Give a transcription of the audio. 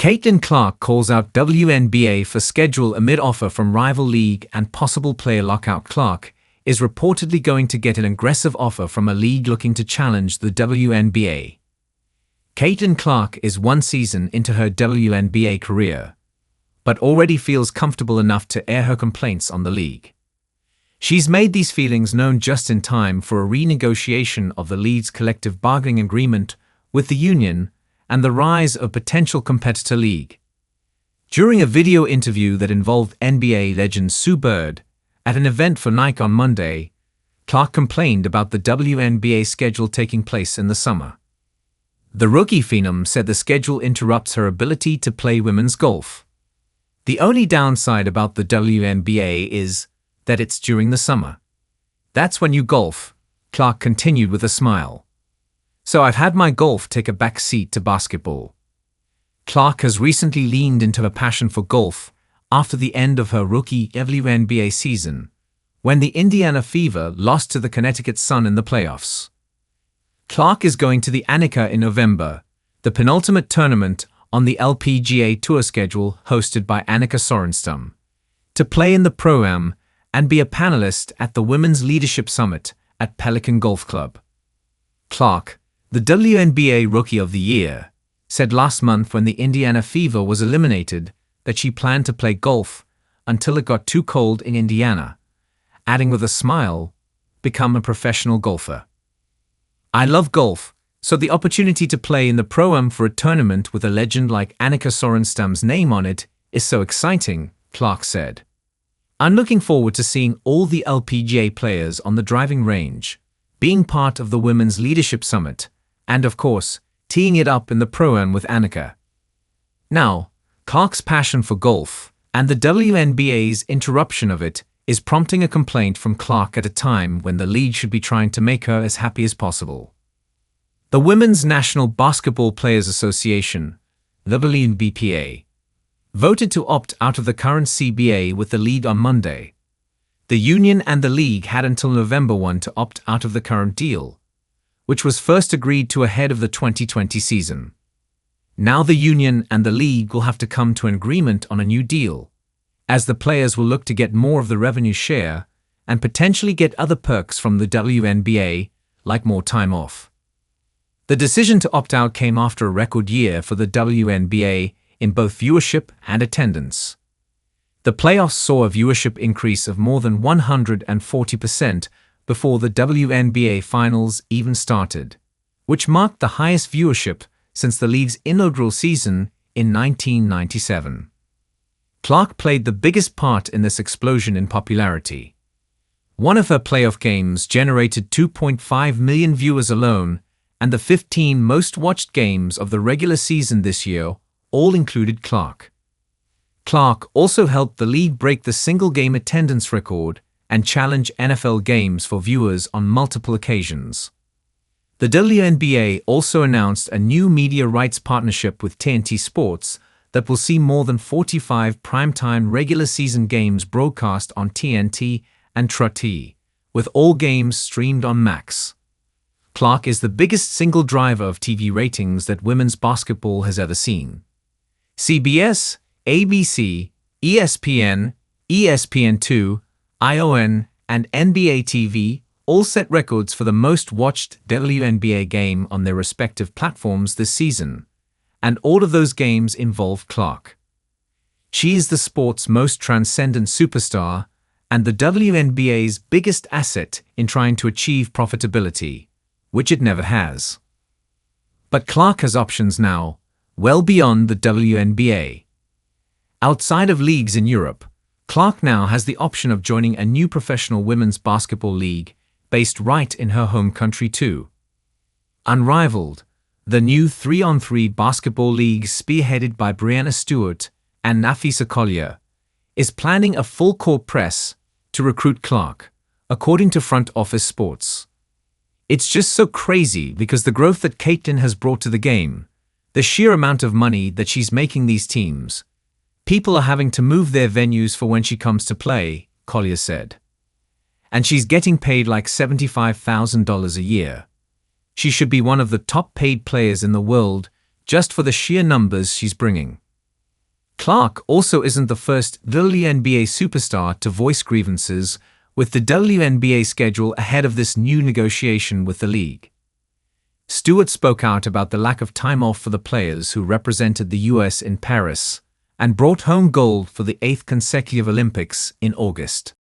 Caitlin Clark calls out WNBA for schedule amid offer from rival league and possible player lockout. Clark is reportedly going to get an aggressive offer from a league looking to challenge the WNBA. Caitlin Clark is one season into her WNBA career, but already feels comfortable enough to air her complaints on the league. She's made these feelings known just in time for a renegotiation of the league's collective bargaining agreement with the union and the rise of potential competitor league. During a video interview that involved NBA legend Sue Bird at an event for Nike on Monday, Clark complained about the WNBA schedule taking place in the summer. The rookie phenom said the schedule interrupts her ability to play women's golf. The only downside about the WNBA is that it's during the summer. That's when you golf, Clark continued with a smile. So I've had my golf take a back seat to basketball. Clark has recently leaned into her passion for golf after the end of her rookie WNBA season, when the Indiana Fever lost to the Connecticut Sun in the playoffs. Clark is going to the Annika in November, the penultimate tournament on the LPGA Tour schedule hosted by Annika Sorenstam, to play in the Pro-Am and be a panelist at the Women's Leadership Summit at Pelican Golf Club. Clark, the WNBA Rookie of the Year, said last month when the Indiana Fever was eliminated that she planned to play golf until it got too cold in Indiana, adding with a smile, "Become a professional golfer. I love golf, so the opportunity to play in the Pro-Am for a tournament with a legend like Annika Sorenstam's name on it is so exciting," Clark said. "I'm looking forward to seeing all the LPGA players on the driving range, being part of the Women's Leadership Summit, and of course, teeing it up in the Pro-Am with Annika." Now, Clark's passion for golf and the WNBA's interruption of it is prompting a complaint from Clark at a time when the league should be trying to make her as happy as possible. The Women's National Basketball Players Association, the WNBA, voted to opt out of the current CBA with the league on Monday. The union and the league had until November 1 to opt out of the current deal, which was first agreed to ahead of the 2020 season. Now the union and the league will have to come to an agreement on a new deal, as the players will look to get more of the revenue share and potentially get other perks from the WNBA, like more time off. The decision to opt out came after a record year for the WNBA in both viewership and attendance. The playoffs saw a viewership increase of more than 140% before the WNBA Finals even started, which marked the highest viewership since the league's inaugural season in 1997. Clark played the biggest part in this explosion in popularity. One of her playoff games generated 2.5 million viewers alone, and the 15 most-watched games of the regular season this year all included Clark. Clark also helped the league break the single-game attendance record and challenge NFL games for viewers on multiple occasions. The WNBA also announced a new media rights partnership with TNT Sports that will see more than 45 primetime regular season games broadcast on TNT and TRT, with all games streamed on Max. Clark is the biggest single driver of TV ratings that women's basketball has ever seen. CBS, ABC, ESPN, ESPN2, ION, and NBA TV all set records for the most watched WNBA game on their respective platforms this season, and all of those games involve Clark. She is the sport's most transcendent superstar and the WNBA's biggest asset in trying to achieve profitability, which it never has. But Clark has options now, well beyond the WNBA. Outside of leagues in Europe, Clark now has the option of joining a new professional women's basketball league based right in her home country too. Unrivaled, the new 3-on-3 basketball league spearheaded by Breanna Stewart and Nafisa Collier is planning a full-court press to recruit Clark, according to Front Office Sports. It's just so crazy because the growth that Caitlin has brought to the game, the sheer amount of money that she's making these teams, people are having to move their venues for when she comes to play, Collier said. And she's getting paid like $75,000 a year. She should be one of the top paid players in the world just for the sheer numbers she's bringing. Clark also isn't the first WNBA superstar to voice grievances with the WNBA schedule ahead of this new negotiation with the league. Stewart spoke out about the lack of time off for the players who represented the US in Paris and brought home gold for the 8th consecutive Olympics in August.